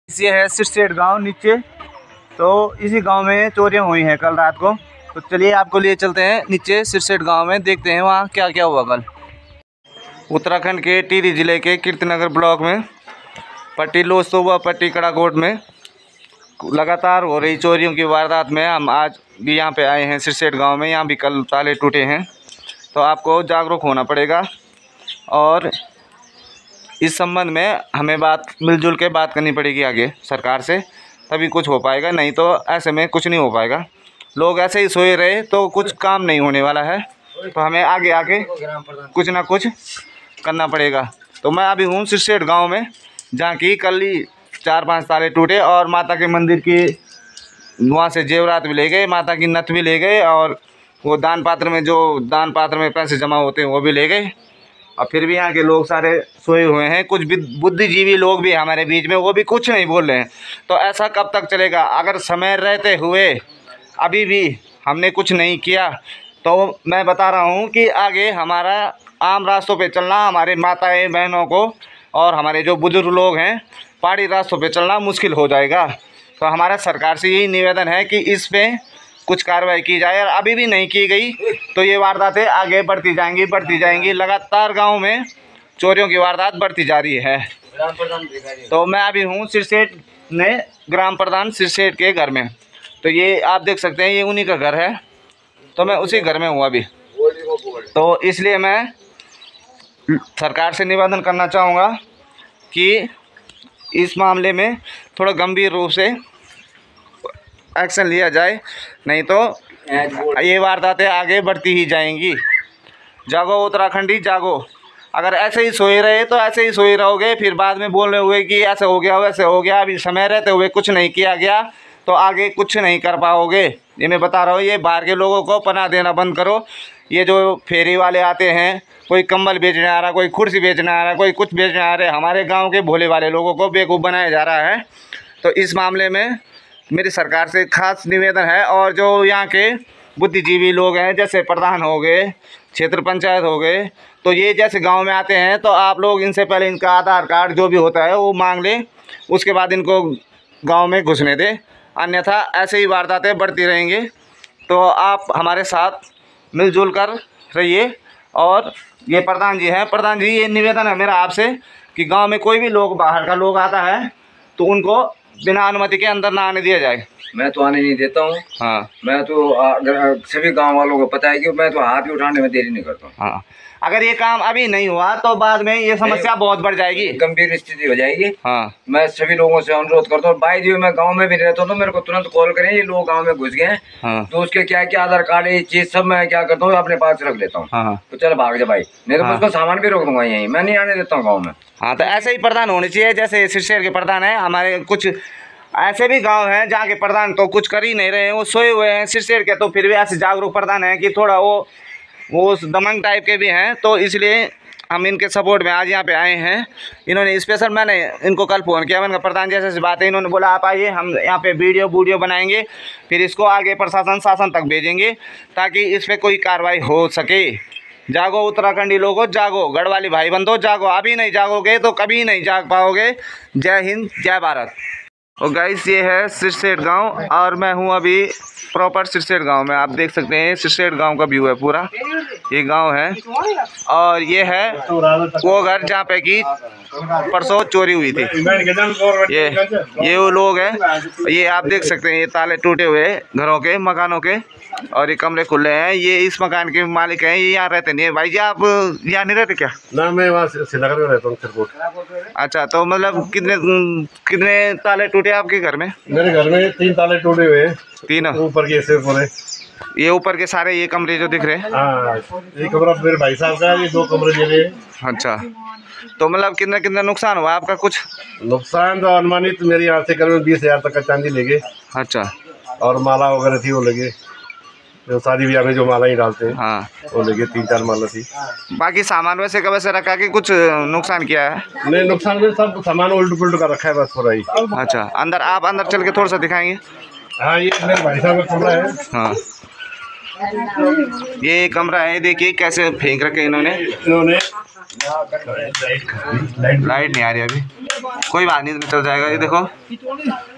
ये है सिरसेठ गांव नीचे। तो इसी गांव में चोरियां हुई हैं कल रात को। तो चलिए आपको लिए चलते हैं नीचे सिरसेठ गांव में, देखते हैं वहाँ क्या क्या हुआ कल। उत्तराखंड के टिहरी जिले के कीर्तिनगर ब्लॉक में पट्टी लोस्तोबा पट्टी कड़ाकोट में लगातार हो रही चोरियों की वारदात में हम आज भी यहाँ पे आए हैं सिरसेठ गांव में। यहाँ भी कल ताले टूटे हैं। तो आपको जागरूक होना पड़ेगा और इस संबंध में हमें मिलजुल के बात करनी पड़ेगी आगे सरकार से, तभी कुछ हो पाएगा, नहीं तो ऐसे में कुछ नहीं हो पाएगा। लोग ऐसे ही सोए रहे तो कुछ काम नहीं होने वाला है। तो हमें आगे आके कुछ ना कुछ करना पड़ेगा। तो मैं अभी हूँ सिरसेठ गांव में, जहाँ की कल ही 4-5 ताले टूटे और माता के मंदिर की वहाँ से जेवरात भी ले गए, माता की नथ भी ले गए और वो दान पात्र में पैसे जमा होते हैं वो भी ले गए। और फिर भी यहाँ के लोग सारे सोए हुए हैं। कुछ बुद्धिजीवी लोग भी हमारे बीच में, वो भी कुछ नहीं बोल रहे हैं। तो ऐसा कब तक चलेगा? अगर समय रहते हुए अभी भी हमने कुछ नहीं किया तो मैं बता रहा हूँ कि आगे हमारा आम रास्तों पे चलना, हमारे माताएं बहनों को और हमारे जो बुजुर्ग लोग हैं पहाड़ी रास्तों पे चलना मुश्किल हो जाएगा। तो हमारा सरकार से यही निवेदन है कि इस पर कुछ कार्रवाई की जाए। और अभी भी नहीं की गई तो ये वारदातें आगे बढ़ती जाएंगी। लगातार गांव में चोरियों की वारदात बढ़ती जा रही है। तो मैं अभी हूँ सिरसेठ में, ग्राम प्रधान सिरसेठ के घर में। तो ये आप देख सकते हैं, ये उन्हीं का घर है। तो मैं उसी घर में हूँ अभी। तो इसलिए मैं सरकार से निवेदन करना चाहूँगा कि इस मामले में थोड़ा गंभीर रूप से एक्शन लिया जाए, नहीं तो ये वारदातें आगे बढ़ती ही जाएंगी। जागो उत्तराखंडी जागो। अगर ऐसे ही सोए रहे तो ऐसे ही सोए रहोगे, फिर बाद में बोल रहे हुए कि ऐसा हो गया वैसे हो गया। अभी समय रहते हुए कुछ नहीं किया गया तो आगे कुछ नहीं कर पाओगे। ये मैं बता रहा हूँ। ये बाहर के लोगों को पनाह देना बंद करो। ये जो फेरी वाले आते हैं, कोई कंबल बेचने आ रहा, कोई कुर्सी बेचने आ रहा, कोई कुछ बेचने आ रहे, हमारे गाँव के भोले वाले लोगों को बेवकूफ़ बनाया जा रहा है। तो इस मामले में मेरी सरकार से खास निवेदन है। और जो यहाँ के बुद्धिजीवी लोग हैं, जैसे प्रधान हो गए, क्षेत्र पंचायत हो गए, तो ये जैसे गांव में आते हैं तो आप लोग इनसे पहले इनका आधार कार्ड जो भी होता है वो मांग लें, उसके बाद इनको गांव में घुसने दें। अन्यथा ऐसे ही वारदातें बढ़ती रहेंगी। तो आप हमारे साथ मिलजुल कर रहिए। और ये प्रधान जी हैं, प्रधान जी ये निवेदन है मेरा आपसे कि गाँव में कोई भी लोग बाहर का लोग आता है तो उनको बिना अनुमति के अंदर ना आने दिया जाए। मैं तो आने नहीं देता हूँ। हाँ, मैं तो सभी गांव वालों को पता है कि मैं तो हाथ भी उठाने में देरी नहीं करता हूँ। हाँ, अगर ये काम अभी नहीं हुआ तो बाद में ये समस्या बहुत बढ़ जाएगी, गंभीर स्थिति हो जाएगी। हाँ, मैं सभी लोगों से अनुरोध करता हूँ। भाई जी मैं गांव में भी रहता हूँ तो मेरे को तुरंत कॉल करें। ये लोग गांव में घुस गए हैं, हाँ, तो उसके क्या क्या आधार कार्ड ये चीज सब मैं क्या करता हूँ अपने पास रख लेता हूँ। हाँ, तो चल भाग जा भाई, नहीं तो उसको सामान भी रोक दूंगा यहीं, मैं नहीं आने देता हूँ गाँव में। हाँ, तो ऐसे ही प्रधान होने चाहिए जैसे सिरसेठ के प्रधान है। हमारे कुछ ऐसे भी गांव हैं जहाँ के प्रधान तो कुछ कर ही नहीं रहे हैं, वो सोए हुए हैं सिरसेठ के। तो फिर भी ऐसे जागरूक प्रधान हैं कि थोड़ा वो दमंग टाइप के भी हैं। तो इसलिए हम इनके सपोर्ट में आज यहाँ पे आए हैं। इन्होंने स्पेशल, मैंने इनको कल फ़ोन किया, मैंने कहा प्रधान जैसे ऐसी बात है। इन्होंने बोला आप आइए, हम यहाँ पे वीडियो बनाएंगे, फिर इसको आगे प्रशासन शासन तक भेजेंगे ताकि इस पर कोई कार्रवाई हो सके। जागो उत्तराखंडी लोगों जागो, गढ़वाली भाई बंधो जागो। अभी नहीं जागोगे तो कभी नहीं जाग पाओगे। जय हिंद, जय भारत। और गाइस ये है सिरसेठ गांव और मैं हूं अभी प्रॉपर सिरसेठ गांव में। आप देख सकते हैं सिरसेठ गांव का व्यू है पूरा। ये गांव है और ये है वो घर जहाँ पे की परसों चोरी हुई थी। ये वो लोग हैं। ये आप देख सकते हैं, ये ताले टूटे हुए घरों के, मकानों के, और ये कमरे खुले हैं। ये इस मकान के मालिक हैं, ये यहाँ रहते नहीं है। भाई जी आप यहाँ नहीं रहते क्या? ना, मैं वहाँ श्रीनगर में रहता हूँ। अच्छा, तो मतलब कितने ताले टूटे आपके घर में? मेरे घर में 3 ताले टूटे हुए हैं। 3 ऊपर के सिर्फ पूरे, ये ऊपर के सारे ये कमरे जो दिख रहे हैं? हाँ, एक कमरा मेरे भाई साहब का है, ये 2 कमरे मेरे। अच्छा, तो मतलब कितना नुकसान हुआ आपका? कुछ नुकसान तो अनुमानित मेरे यहाँ से करीब 20,000 तक का चांदी लेगे। अच्छा, और माला वगैरह थी वो लगे, जो शादी ब्याह में जो माला ही डालते हैं, हाँ, वो लेके 3-4 माला थी। बाकी सामान वैसे का वैसे रखा कि कुछ नुकसान किया है? नहीं, नुकसान में सब सामान उल्ट पुल्ट का रखा है बस थोड़ा ही। अच्छा, आप अंदर चल के थोड़ा सा दिखाएंगे? हाँ, ये मेरे भाई साहब का कमरा है। हाँ, ये कमरा है, देखिए कैसे फेंक रखे इन्होंने। लाइट नहीं आ रही अभी, कोई बात नहीं, चल जाएगा। ये देखो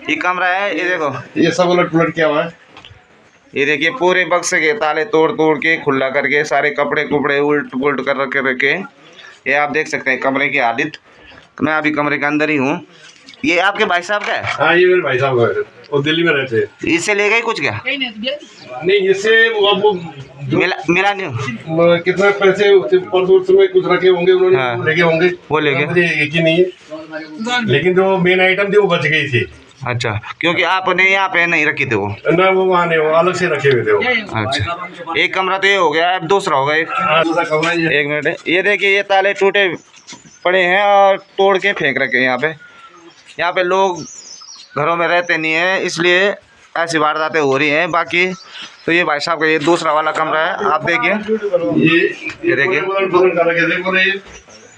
ये कमरा है, ये देखो ये सब उलट पुलट किया हुआ है। ये देखिए पूरे बक्से के ताले तोड़ तोड़ के खुला करके सारे कपड़े कुपड़े उल्ट पुलट कर रखे। ये आप देख सकते हैं कमरे की हालत। मैं अभी कमरे के अंदर ही हूँ। ये आपके भाई साहब का है? हाँ ये मेरे भाई साहब का है, वो दिल्ली में रहते हैं। इससे ले गए कुछ क्या? नहीं इससे वो मिला नहीं। कितना पैसे परसों में कुछ रखे होंगे उन्होंने, हाँ। लेके होंगे, वो ले गए, मुझे यकीन नहीं है। लेकिन जो मेन आइटम थी वो बच गई थी। अच्छा, क्योंकि आपने यहाँ पे नहीं रखी थी वो ना, वो वहाँ नहीं, वो अलग से रखे हुए थे वो। अच्छा, एक कमरा तो ये हो गया, अब दूसरा होगा एक। दूसरा कमरा ये। एक मिनट, ये देखिए ये ताले टूटे पड़े हैं और तोड़ के फेंक रखे हैं यहाँ पे लोग घरों में रहते नहीं हैं, इसलिए ऐसी वारदातें हो रही हैं। बाकी तो ये भाई साहब का ये दूसरा वाला कमरा है, आप देखिए ये देखिए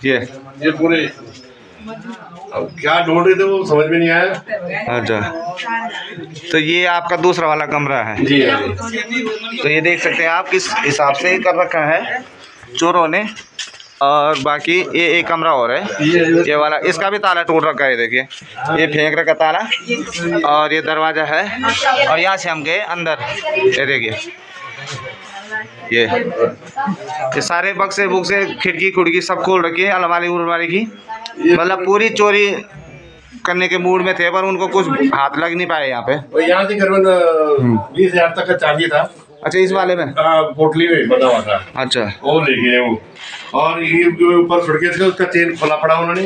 ये पूरे अब क्या ढूंढ रहे थे वो समझ में नहीं आया। अच्छा, तो ये आपका दूसरा वाला कमरा है जी। तो ये देख सकते हैं आप किस हिसाब से कर रखा है चोरों ने। और बाकी ये एक कमरा और है, ये वाला, इसका भी ताला टूट रखा है। देखिए ये फेंक रखा ताला और ये दरवाज़ा है। और यहाँ से हम गए अंदर, ये देखिए ये सारे बक्से बुक्से खिड़की खुड़की सब खोल रखी है, अलमारी उलमारी की। मतलब पूरी चोरी करने के मूड में थे, पर उनको कुछ हाथ लग नहीं पाए यहाँ पे। यहाँ से करीबन 20,000 तक का चांदी था। अच्छा, इस वाले में पोटली में बना हुआ था। अच्छा, वो ले गए वो। और ये जो ऊपर सुटकेस का उसका चेन खुला पड़ा उन्होंने,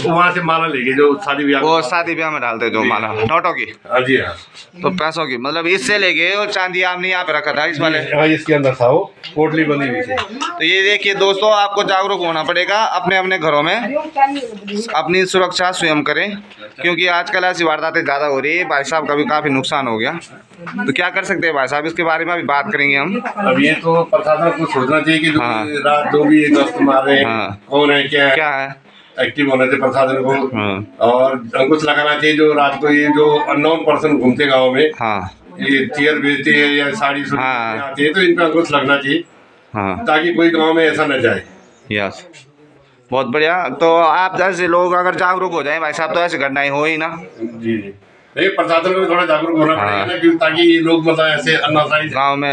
वहाँ से माला ले गए जो शादी ब्याह, वो शादी ब्याह में डालते जो माला नोटों की। हाँ जी हाँ। तो पैसों की, मतलब इससे ले गए। और चांदी आपने यहाँ पे रखा था इस वाले? हाँ इसके अंदर था, वो पोटली बंधी हुई थी। तो ये देखिए दोस्तों, आपको जागरूक होना पड़ेगा, अपने अपने घरों में अपनी सुरक्षा स्वयं करें, क्योंकि आजकल ऐसी वारदातें ज़्यादा हो रही है। भाई साहब का भी काफ़ी नुकसान हो गया, तो क्या कर सकते हैं भाई साहब, इसके बारे में अभी बात करेंगे हम। अब ये तो प्रशासन को सोचना चाहिए कि हाँ। रात जो भी गश्त मार रहे हैं, हाँ। कौन है क्या है, एक्टिव होने से प्रशासन को। हाँ। और अंकुश लगाना चाहिए जो रात को ये जो अननोन पर्सन घूमते गाँव में, हाँ, ये चेयर बेचते हैं या साड़ी हाँ। आती है, तो इन पर अंकुश लगना चाहिए। हाँ, ताकि कोई गाँव में ऐसा न जाए। यस, बहुत बढ़िया। तो आप जैसे लोग अगर जागरूक हो जाएं भाई साहब, तो ऐसी घटनाएं हो ही ना। जी जी, नहीं प्रशासन को भी थोड़ा जागरूक होना पड़ेगा ना, क्योंकि ताकि ये लोग मतलब ऐसे अनौसारी गांव में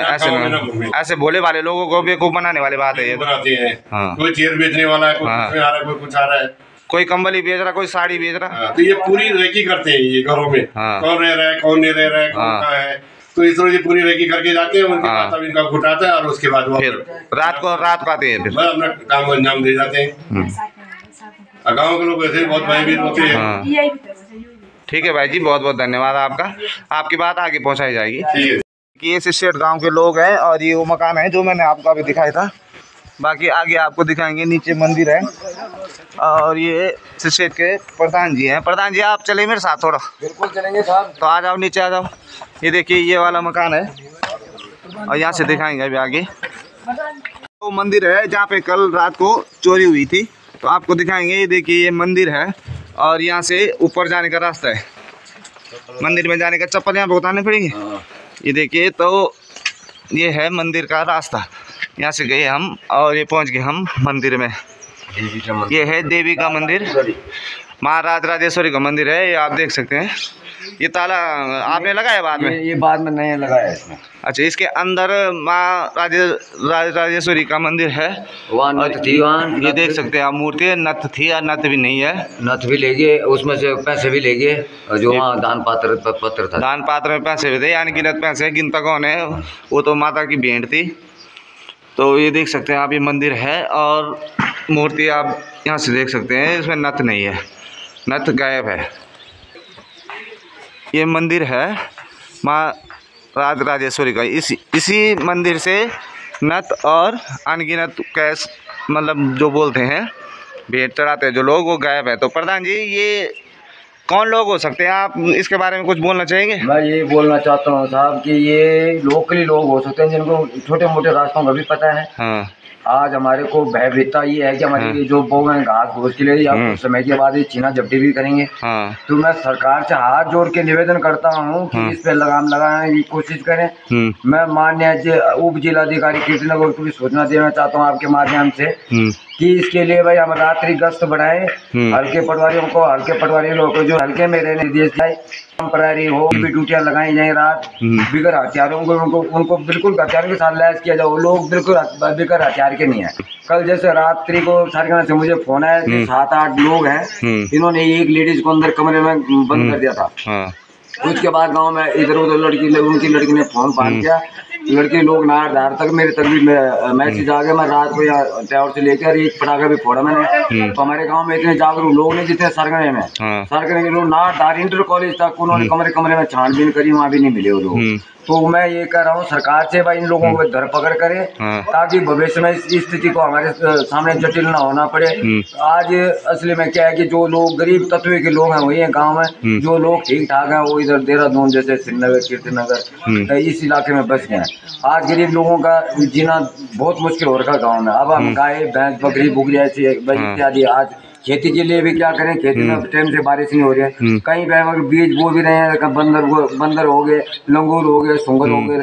ऐसे भोले वाले लोगों को बेवकूफ बनाने वाली बात है ये। बनाते हैं। हाँ। कोई चेयर बेचने वाला है, कोई हाँ। कुछ में आ रहा है, कोई कुछ आ रहा है, कोई कंबल ही बेच रहा, कोई साड़ी बेच रहा। तो ये पूरी रेकी करते हैं ये घरों में। हाँ। कौन रह रहा है, कौन नहीं रह रहा है, कौन कहाँ है, तो इस तरह ये पूरी रेकी करके जाते हैं। उनके बाद तब इनका घुटाता है और उसके बाद वो फिर रात को आते हैं, फिर अपना काम अंजाम दे जाते हैं। गाँव के लोग ऐसे बहुत भयभीत होते हैं। ठीक है भाई जी, बहुत बहुत धन्यवाद आपका, आपकी बात आगे पहुंचाई जाएगी। ठीक है। कि ये सिस्टेट गांव के लोग हैं और ये वो मकान है जो मैंने आपको अभी दिखाया था। बाकी आगे आपको दिखाएंगे, नीचे मंदिर है और ये सिस्टेट के प्रधान जी हैं। प्रधान जी आप चले मेरे साथ थोड़ा? बिल्कुल चलेंगे साहब। तो आ जाओ, नीचे आ जाओ। ये देखिए ये वाला मकान है और यहाँ से दिखाएंगे अभी आगे। वो मंदिर है जहाँ पे कल रात को चोरी हुई थी, तो आपको दिखाएंगे। ये देखिए ये मंदिर है और यहाँ से ऊपर जाने का रास्ता है। मंदिर में जाने का चप्पल यहाँ पे उतारने पड़ेंगे। ये देखिए, तो ये है मंदिर का रास्ता। यहाँ से गए हम और ये पहुँच गए हम मंदिर में। ये है देवी का मंदिर, महाराज राजेश्वरी का मंदिर है। ये आप देख सकते हैं। ये ताला आपने लगाया बाद में? ये बाद में नहीं लगाया इसमें। अच्छा, इसके अंदर माँ राजेश्वरी का मंदिर है। वहाँ नथ थी, वहाँ ये देख सकते हैं आप, मूर्ति नथ थी या नथ भी नहीं है। नथ भी ले गए, उसमें से पैसे भी ले गए, और जो वहाँ दान पत्र था, दान पात्र में पैसे भी थे, यानी गिनत पैसे, गिनता कौन है, वो तो माता की भेंट थी। तो ये देख सकते हैं आप, ये मंदिर है और मूर्ति आप यहाँ से देख सकते हैं, इसमें नथ नहीं है, नथ गायब है। ये मंदिर है माँ राजेश्वरी का। इसी मंदिर से नथ और अनगिनत कैश, मतलब जो बोलते हैं भेंट चढ़ाते हैं जो लोग, वो गायब है। तो प्रधान जी ये कौन लोग हो सकते हैं, आप इसके बारे में कुछ बोलना चाहेंगे? मैं ये बोलना चाहता हूँ साहब कि ये लोकली लोग हो सकते हैं जिनको छोटे मोटे रास्तों का भी पता है। हाँ। आज हमारे को भयभीतता ये है कि हमारी जो बहू है घास घोष के लिए या कुछ समय के बाद ये चीना जब्ती भी करेंगे। हाँ। तो मैं सरकार से हाथ जोड़ के निवेदन करता हूँ कि इस पे लगाम लगाने की कोशिश करें। मैं माननीय उप जिलाधिकारी कृष्णनगर को भी सूचना देना चाहता हूँ आपके माध्यम से कि इसके लिए भाई हम रात्रि गश्त बढ़ाएं, हल्के पटवारियों को, हल्के पटवारी लोगों को जो हल्के में रहने दिए जाए, टेम्पररी हो भी ड्यूटियां लगाई जाए रात, बिगर हथियारों को उनको बिल्कुल हथियार के साथ लैस किया जाए। वो लोग बिल्कुल बिगर हथियार के नहीं है। कल जैसे रात्रि को सारे से मुझे फोन आया कि 7-8 लोग हैं, इन्होंने एक लेडीज को अंदर कमरे में बंद कर दिया था। उसके बाद गांव में इधर उधर उनकी लड़की ने फोन पान किया, लड़के लोग नारदार तक मेरे तक भी मैसेज आ गया। मैं रात को यहाँ टावर से लेकर एक पटाखा भी फोड़ा मैंने। तो हमारे गांव में इतने जागरूक लोग नहीं जितने सरगने में, सरगने के लोग नारदार इंटर कॉलेज तक उन्होंने कमरे में छानबीन करी, वहाँ भी नहीं मिले वो लोग। तो मैं ये कह रहा हूँ सरकार से भाई इन लोगों को धरपकड़ करे, ताकि भविष्य में इस स्थिति को हमारे सामने जटिल ना होना पड़े। आज असली में क्या है कि जो लोग गरीब तत्व के लोग हैं वही हैं गांव में, जो लोग ठीक ठाक हैं वो इधर देहरादून जैसे श्रीनगर कीर्तिनगर इस इलाके में बच गए हैं। आज गरीब लोगों का जीना बहुत मुश्किल हो रखा है गाँव में। अब हम गाय भैंस बकरी बुकरी ऐसी इत्यादि, आज खेती के लिए भी क्या करें, खेती में टाइम से बारिश नहीं हो रही है, कहीं पे बीज बो भी रहे हैं, बंदर हो गए, लंगूर हो गए, सुंगर हो गए,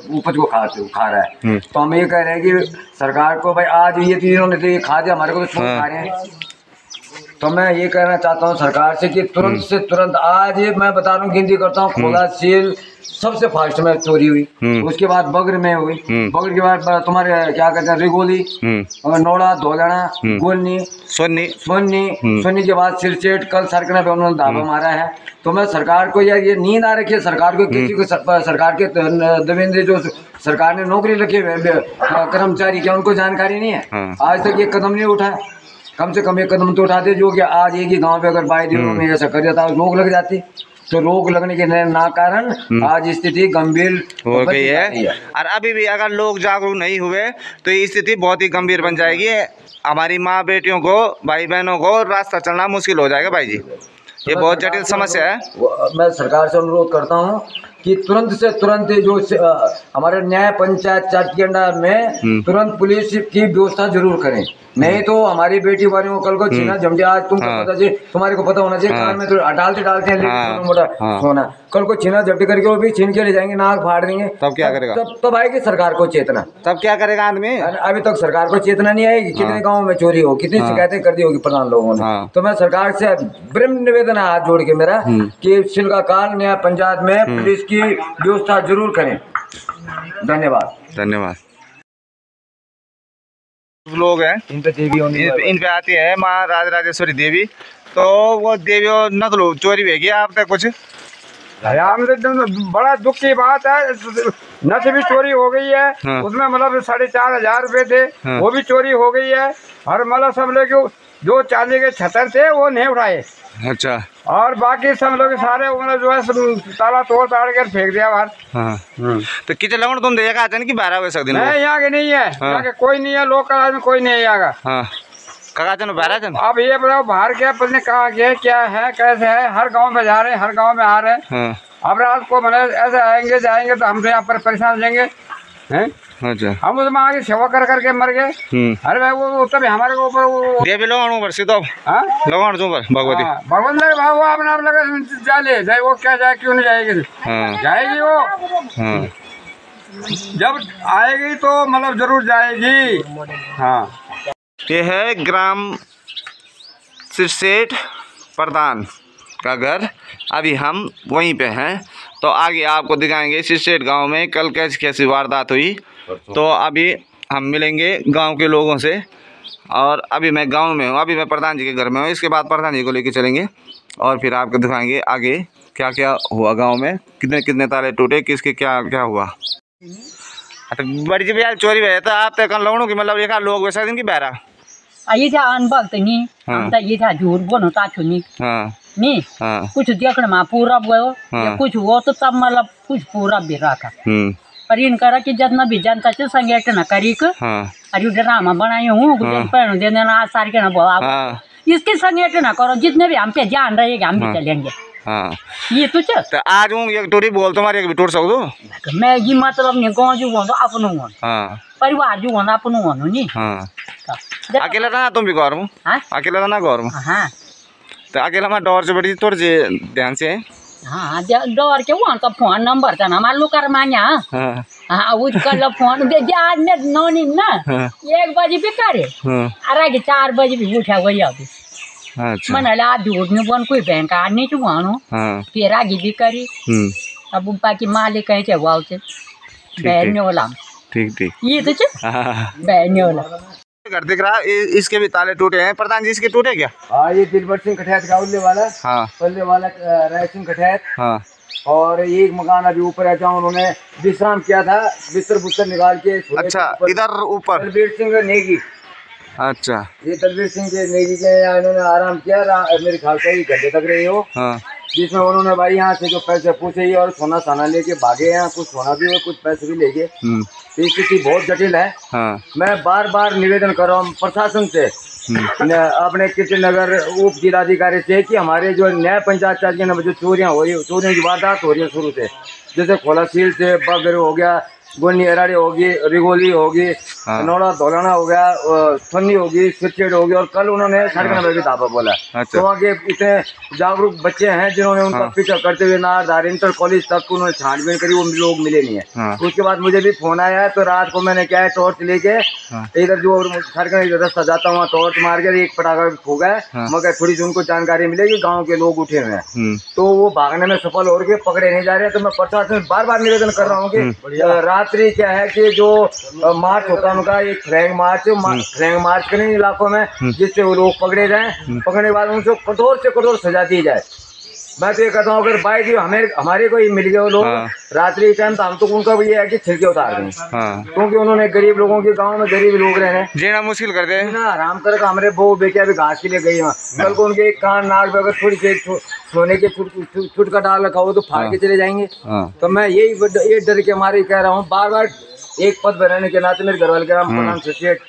उपज को खा रहा है। तो हम ये कह रहे हैं कि सरकार को भाई आज ये चीजों ने तो ये खा दिया, हमारे को तो छोड़ खा रहे हैं। तो मैं ये कहना चाहता हूँ सरकार से कि तुरंत से तुरंत, आज मैं बता रहा हूँ गिनती करता हूँ, खोला सील सबसे फास्ट में चोरी हुई, उसके बाद बगर में हुई, बगर के बाद तुम्हारे क्या कहते हैं रिगोली, नोड़ा, धोलाना, गोलनी, सोनी के बाद सिरसेट, कल सरकना पे उन्होंने दावा मारा है। तो मैं सरकार को यार ये नींद आ रखी है, सरकार को किसी को सरकार के देवेंद्र जो सरकार ने नौकरी रखे कर्मचारी, क्या उनको जानकारी नहीं है? आज तक ये कदम नहीं उठाया, कम से कम एक कदम तो उठाते जो कि आज एक ही गाँव पे अगर 22 दिनों में ऐसा कर देता रोक लग जाती। तो रोक लगने के ना कारण आज स्थिति गंभीर हो गई है। और अभी भी अगर लोग जागरूक नहीं हुए तो ये स्थिति बहुत ही गंभीर बन जाएगी। हमारी माँ बेटियों को, भाई बहनों को रास्ता चलना मुश्किल हो जाएगा भाई जी। ये बहुत जटिल समस्या है। मैं सरकार से अनुरोध करता हूँ कि तुरंत से तुरंत जो हमारे न्याय पंचायत चाट के अंडर में तुरंत पुलिस की व्यवस्था जरूर करें, नहीं तो हमारी बेटी वालों को कल को छीना झमटे, आज तुम्हारे को पता होना चाहिए, कार में तो डालते हैं मोटा सोना, कल को छीना झपटी करके वो भी छीन के ले जाएंगे, नाक फाड़ देंगे, तब क्या करेगा? तब आएगी सरकार को चेतना, तब क्या करेगा आदमी? अभी तक सरकार को चेतना नहीं आएगी। कितने गाँव में चोरी हो, कितनी शिकायतें कर दी होगी प्रधान लोगों ने। तो मैं सरकार से विनम्र निवेदन है हाथ जोड़ के मेरा कि शिल्काकाल न्याय पंचायत में पुलिस की व्यवस्था जरूर करें। धन्यवाद। लोग हैं इन पे आती है माँ राजराजेश्वरी देवी, तो वो देवी और नकलो चोरी हुई आप तक कुछ एकदम बड़ा दुख की बात है। नस भी चोरी हो गई है, उसमें मतलब 4,500 रुपए थे, वो भी चोरी हो गई है। और मतलब सब लोग जो चांदी के छतर थे वो नहीं उठाए। अच्छा। और बाकी सब लोग सारे मतलब जो है ताला तोड़ कर फेंक दिया बाहर। तो किचन लगन तुम देखा कि 12 बजे दिन नहीं, यहाँ के नहीं है, यहाँ के कोई नहीं है, लोकल आदमी कोई नहीं है यहाँ का। अब ये बताओ बाहर क्या पता कहाँ गया, क्या है, कैसे है, हर गांव में जा रहे हैं, हर गांव में आ रहे हैं। अब रात को मतलब ऐसे आएंगे जाएंगे तो हम तो यहाँ पर परेशान हो जाएंगे हैं। अच्छा। हम उसमें आगे सेवा करके मर गए। अरे भाई वो तब हमारे को ऊपर भगवान लगे भाव अपने आप लगे जाए वो क्या जाए, क्यों नहीं जाएगी? जाएगी वो, जब आएगी तो मतलब जरूर जाएगी। हाँ, ये है ग्राम सिरसेट प्रधान का घर। अभी हम वहीं पे हैं, तो आगे आपको दिखाएंगे सिरसेट गांव में कल कैसी वारदात हुई। तो अभी हम मिलेंगे गांव के लोगों से, और अभी मैं गांव में हूं, अभी मैं प्रधान जी के घर में हूं। इसके बाद प्रधान जी को लेके चलेंगे और फिर आपको दिखाएंगे आगे क्या क्या हुआ गाँव में, कितने ताले टूटे, किसके क्या क्या हुआ। बड़ी जब यार चोरी हुई तो आप तक लोगों की मतलब एक लोग वैसा दिन की बहरा ये था अनबल तो नहीं, हम तो ये था झूठ बोलो ताछो नहीं। नहीं कुछ देखने में पूरा गयो, कुछ हुआ तो तब मतलब कुछ पूरा भी रखा। पर इन करा कि जितना भी जनता से संगठन न करी अरे ड्रामा बनाई हूँ देने आज सारी के ना इसके संगठन करो, जितने भी हम पे ध्यान रहेगा हम भी चलेंगे। ये तो आज एक टोरी बोल तुम्हारे एक भी टूट सकदो मैं ये मतलब नहीं गाँव जो हो अपनो हो परिवार जो हो अपनो हो नहीं। अकेला रहना तुम भी घर में? अकेला रहना घर में? हाँ, तो अकेला में डर से बड़ी तोड़ से ध्यान से। हाँ डर के वहाँ का फोन नंबर था ना हमारे लोग कर मान्या। हाँ उसका फोन दे आज ने नौनी ना 1 बजे भी करे अरे के 4 बजे भी उठा वही अभी मन ला दूध में बन कोई बैंक आने चुवानो फिर आगे भी करी अब बाकी मालिक कहे चे वाव से बहने वाला ठीक ये तो बहने वाला घर दिख रहा है। इसके भी ताले टूटे हैं प्रधान जी, इसके टूटे क्या? हाँ ये दिलबर सिंह कठैत गाउल्ले वाला, हाँ पल्ले वाला राय सिंह कठैत, हाँ और एक मकान अभी ऊपर है जहाँ उन्होंने विश्राम किया था, बिस्तर बुस्तर निकाल के। अच्छा इधर ऊपर दलबीर सिंह नेगी। अच्छा ये दलबीर सिंह के नेगी के यहाँ इन्होंने आराम किया, मेरे ख्याल से घंटे तक रही हो। हाँ जिसमें उन्होंने भाई यहाँ से जो पैसे पूछे और सोना साना लेके भागे, यहाँ कुछ सोना भी और कुछ पैसे भी लेके। स्थिति बहुत जटिल है। हाँ। मैं बार बार निवेदन कर रहा हूँ प्रशासन से, अपने कीर्तिनगर उप जिलाधिकारी से कि हमारे जो न्याय पंचायत राज के जो चोरियाँ हो रही, चोरियों की वारदात हो रही है शुरू से, जैसे खोलासील से बगर हो गया, गोनी एराड़ी होगी, रिगोली होगी, नौड़ा धौलाना हो गया, फन्नी होगी, सिरचेड़ होगी, और कल उन्होंने सड़क नंबर भी दावा बोला। तो वहाँ के इतने जागरूक बच्चे हैं जिन्होंने उनका पीछा करते हुए नारदार इंटर कॉलेज तक उन्होंने छानबीन करी, वो लोग मिले नहीं है। उसके बाद मुझे भी फोन आया है, तो रात को मैंने क्या है टॉर्च लेके इधर जो सड़क रास्ता जाता हूँ टॉर्च मार के एक पटाखा फूक है, मगर थोड़ी सी उनको जानकारी मिलेगी गाँव के लोग उठे हुए हैं, तो वो भागने में सफल हो के पकड़े नहीं जा रहे। तो मैं प्रशासन से बार बार निवेदन कर रहा हूँ कि रात्रि क्या है कि जो मार्च होता है उनका एक फ्लैग मार्च करें इलाकों में, जिससे वो लोग पकड़े जाएं, पकड़ने के बाद उनको कठोर से कठोर सजा दी जाए। मैं तो ये कहता हूँ अगर बाइक हमारे को ही मिल गए वो लोग रात्रि टाइम, तो हम तो उनका भी ये है कि छिड़के उतार दें, क्योंकि उन्होंने गरीब लोगों के गांव में गरीब लोग रहे हैं, जीना मुश्किल कर दे ना आराम कर। हमारे बहू बेटे अभी घास के लिए गई वहाँ, कल को उनके कान नाक पे अगर थोड़ी सी सोने के छुटका डाल रखा हो तो फाड़ के चले जाएंगे। तो मैं ये डर के हमारे कह रहा हूँ, बार बार एक पद पर रहने के नाते मेरे घर वाले का नाम प्रधान सेठ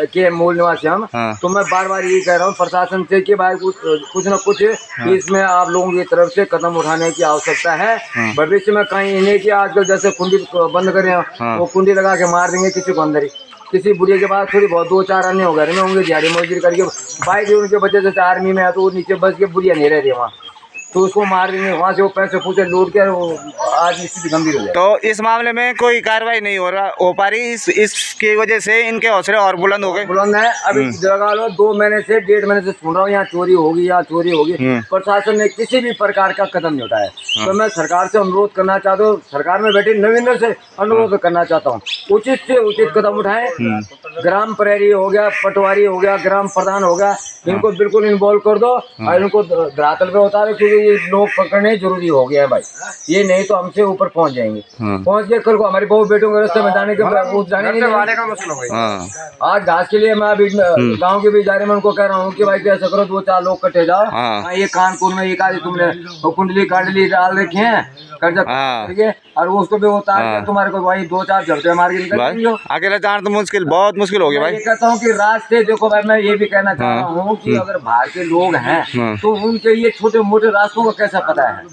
के मूल निवासी हम, तो मैं बार बार यही कह रहा हूँ प्रशासन से कि भाई कुछ न कुछ इसमें आप लोगों की तरफ से कदम उठाने की आवश्यकता है। भविष्य में कहीं इन्हें कि आजकल जैसे कुंडी बंद करें, वो कुंडी लगा के मार देंगे किसी को अंदर ही, किसी बुढ़िया के बाद थोड़ी बहुत 2-4 अन्य हो घर में होंगे दिहाड़ी मजदूरी करके, भाई जो उनके बच्चे जैसे आर्मी में है तो वो नीचे बस के बुढ़िया नहीं रह रही वहाँ, तो उसको मार देंगे, वहाँ से वो पैसे पूछे लूट के, आज स्थिति गंभीर हो जाए। तो इस मामले में कोई कार्रवाई नहीं हो पा रही, इसकी वजह से इनके हौसले और बुलंद हो गए। बुलंद है। अभी लगा लो 2 महीने से 1.5 महीने से सुन रहा हूँ यहाँ चोरी होगी, यहाँ चोरी होगी, प्रशासन ने किसी भी प्रकार का कदम नहीं उठाया। तो मैं सरकार से अनुरोध करना चाहता हूँ, सरकार में बैठे नवीनर से अनुरोध करना चाहता हूँ, उचित से उचित कदम उठाए। ग्राम प्रहरी हो गया, पटवारी हो गया, ग्राम प्रधान हो गया, इनको बिल्कुल इन्वॉल्व कर दो और इनको धरातल पे उतारो, क्योंकि ये लोग पकड़ने जरूरी हो गया है भाई, ये नहीं तो हमसे ऊपर पहुंच जाएंगे। पहुंच के कल को हमारे बहू बेटों के रास्ते में जाने के का मसला होगा। आज घास के लिए मैं अभी गाँव के भी जा रहे, मैं उनको कह रहा हूँ कि भाई कैसा करो 2-4 लोग कटे जाओ, ये कानपुर में एक आदि तुमने कुंडली कांडली डाल रखी है कर्जा, और उसको भी उतार के तुम्हारे को भाई 2-4 झपटे मार के निकल अकेला जाना तो मुश्किल, बहुत मुश्किल हो गया भाई। कहता हूँ कि रास्ते देखो भाई, मैं ये भी कहना चाह रहा हूँ कि अगर बाहर के लोग हैं तो उनके ये छोटे मोटे रास्तों का कैसा पता है,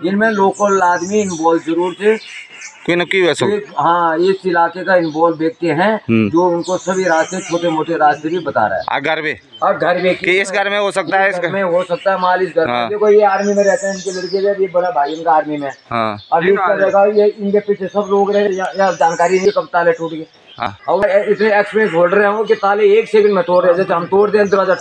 इनमें लोकल आदमी इन्वॉल्व जरूर थे, कोई न कोई हाँ इस इलाके का इन्वॉल्व व्यक्ति हैं जो उनको सभी रास्ते छोटे मोटे रास्ते भी बता रहा है। घर में और घर में कि इस घर में हो सकता है, इस घर में हो सकता है, माल इस घर में, देखो ये आर्मी में रहते हैं, इनके लड़के भी, ये बड़ा भाई इनका आर्मी में, अभी इसका जगह ये इनके पीछे सब लोग रहे, या जानकारी नहीं कब ताले टूट गए, और इतने एक्सपीरियंस होल्डर हैं कि ताले 1 सेकंड में तोड़ रहे, जैसे हम तोड़ दें दरवाजा,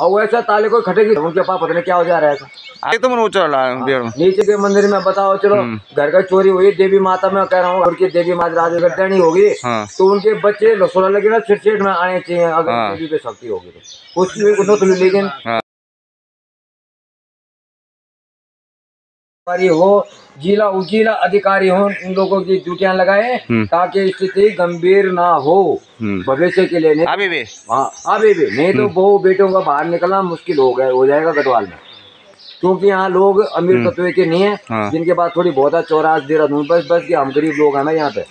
और वैसा ताले को खटेगी उनके पास पता नहीं क्या हो जा रहा है। नीचे के मंदिर में बताओ, चलो घर का चोरी हुई, देवी माता में कह रहा हूँ, उनकी देवी माता राजगढ़ होगी तो उनके बच्चे लसोड़ा लगे ना छिट में आने चाहिए, अगर देवी पे शक्ति होगी तो उसमें, लेकिन हो जिला उजिला अधिकारी हो, इन लोगों की ड्यूटियां लगाए ताकि स्थिति गंभीर ना हो भविष्य के लिए। अभी भी नहीं तो बहू बेटों का बाहर निकलना मुश्किल हो जाएगा गढ़वाल में, क्योंकि यहाँ लोग अमीर तत्व के नहीं है, जिनके पास थोड़ी बहुत है, 84 देहरादून बस के हम गरीब लोग हैं यहाँ पे।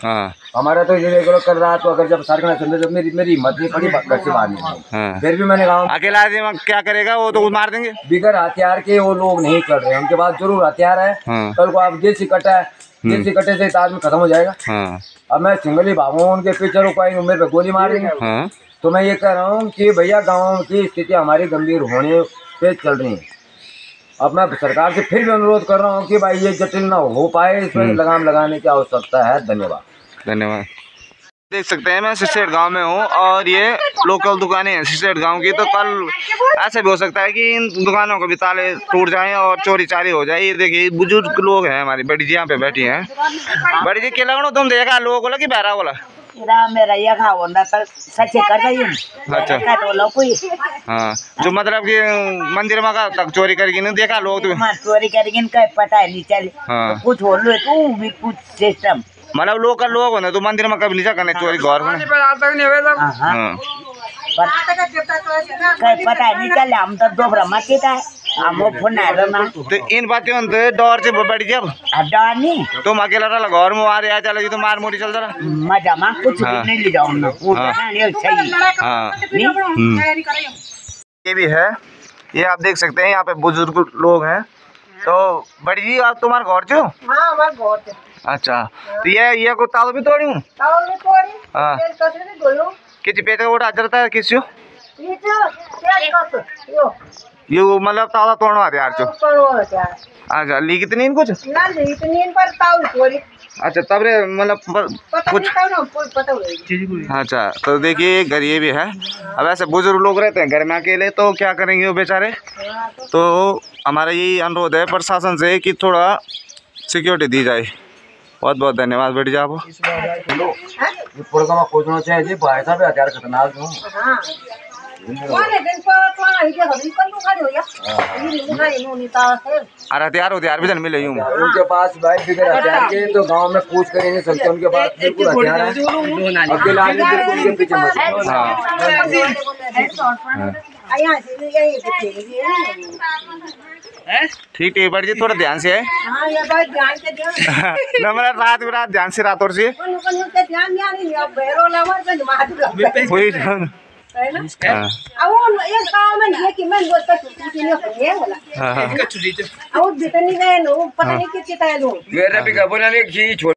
हमारा तो ये कल रात को अगर जब सरकार जब मेरी हिम्मत नहीं पड़ी घर से बाहर नहीं, फिर भी मैंने कहा अकेला आदमी क्या करेगा, वो तो मार देंगे। बिगर हथियार के वो लोग नहीं कर रहे, उनके पास जरूर हथियार है। कल को आप जेल से कटा है, जेल से कटे से आदमी खत्म हो जाएगा। अब मैं सिंगल ही भागू, उनके पीछे रुकाई मेरे पे गोली मार देंगे। तो मैं ये कह रहा हूँ कि भैया गाँव की स्थिति हमारी गंभीर होने पे चल रही है, अब मैं सरकार से फिर भी अनुरोध कर रहा हूँ कि भाई ये जटिल ना हो पाए, इसमें लगाम लगाने की आवश्यकता है। धन्यवाद। धन्यवाद। देख सकते हैं मैं सिरसेठ गांव में हूँ और ये लोकल दुकानें हैं सिरसेठ गांव की। तो कल ऐसा भी हो सकता है कि इन दुकानों को भी ताले टूट जाएं और चोरी चारी हो जाए। ये देखिए बुजुर्ग लोग हैं, हमारी बड़ी जी यहाँ पे बैठी हैं। बड़ी जी क्या लगनो तुम देखा लोगों को लगी बहरा बोला मेरा ये खाओ ना पर सच्चे कर रही हूँ। अच्छा हाँ, जो मतलब कि मंदिर में का तक चोरी करके नहीं देखा लोग तुम्हें चोरी करके पता है नहीं चले। हाँ। कुछ हो लो तू भी कुछ सिस्टम मतलब लोकल लोग होने तो मंदिर में कभी नहीं जा करने चोरी घर में पता नहीं चले। हम तो दो ब्रह्मती का हम फोन ना तो इन बातें डर से बड़ी जब डर नहीं तुम अकेला रहा घर में आ रहे चले तो मार मोरी चल रहा मजा में कुछ नहीं ले जाओ ना। ये भी है, ये आप देख सकते हैं यहाँ पे बुजुर्ग लोग हैं। तो बड़ी जी आप तुम्हारे घर चो? हाँ हमारे घर। अच्छा तो ये को तालो भी तोड़ी हूँ। हाँ किसी पेटे उठा चलता है किसी ये मतलब ताला तोड़वा दे यार चो। अच्छा ली कितनी कुछ अच्छा तब रे मतलब कुछ अच्छा। तो देखिए घर ये भी है। अब ऐसे बुजुर्ग लोग रहते हैं घर में अकेले तो क्या करेंगे वो बेचारे। तो हमारा यही अनुरोध है प्रशासन से कि थोड़ा सिक्योरिटी दी जाए। बहुत बहुत धन्यवाद बेटी जी आपको। खोजना चाहिए भाई साहब हथियार खतरनाक हथियार उधियार भी मिले उनके पास भाई बिगड़ हथियार के तो गांव में पूछ कर नहीं सकते। उनके पास बिल्कुल हथियार है। अकेला आदमी बिल्कुल उनके पीछे ठीक है बड़ी जी थोड़ा ध्यान से है रात ध्यान से रात और से छोड़